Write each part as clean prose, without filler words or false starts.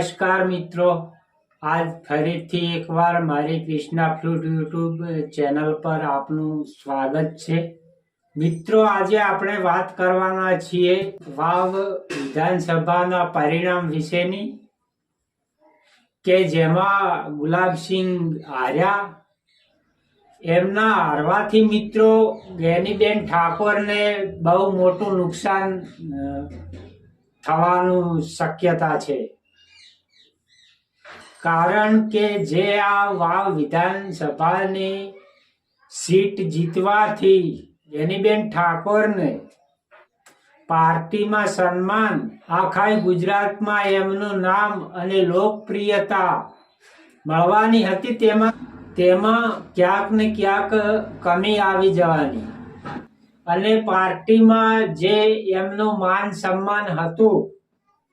નમસ્કાર મિત્રો, આજ ફરીથી એકવાર મારી કૃષ્ણા ફ્લૂટ યુટ્યુબ ચેનલ પર આપનું સ્વાગત છે। મિત્રો, આજે આપણે વાત કરવાના છીએ વાવ વિધાનસભાના પરિણામ વિશેની, કે જેમાં ગુલાબસિંહ હાર્યા। એમના હારવાથી મિત્રો ગેનીબેન ઠાકોરને બહુ મોટું નુકસાન થવાનું શક્યતા છે, કારણ કે જે આ વાવ વિધાનસભાની સીટ જીતવાથી ગેનીબેન ઠાકોરને પાર્ટીમાં સન્માન, આખા ગુજરાતમાં એમનું નામ અને લોકપ્રિયતા મળવાની હતી, તેમાં ક્યાંક ને ક્યાંક કમી આવી જવાની અને પાર્ટીમાં જે એમનું માન સન્માન હતું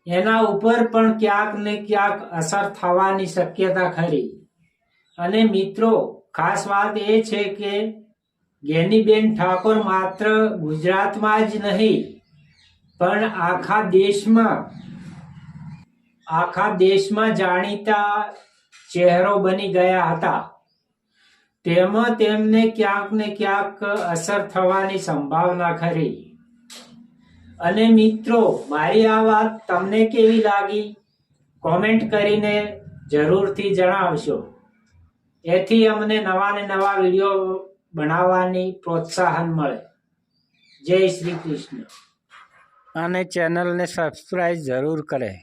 એના ઉપર પણ ક્યાંક ને ક્યાંક અસર થવાની શક્યતા ખરી। અને મિત્રો, ખાસ વાત એ છે કે ગેનીબેન ઠાકોર માત્ર ગુજરાતમાં જ નહીં પણ આખા દેશમાં જાણીતા ચહેરો બની ગયા હતા। તેમાં તેમને ક્યાંક ને ક્યાંક અસર થવાની સંભાવના ખરી। અને મિત્રો, મારી આ વાત તમને કેવી લાગી કોમેન્ટ કરીને જરૂરથી જણાવશો, એથી અમને નવા ને નવા વિડીયો બનાવવાની પ્રોત્સાહન મળે। જય શ્રી કૃષ્ણ। અને ચેનલને સબસ્ક્રાઇબ જરૂર કરે।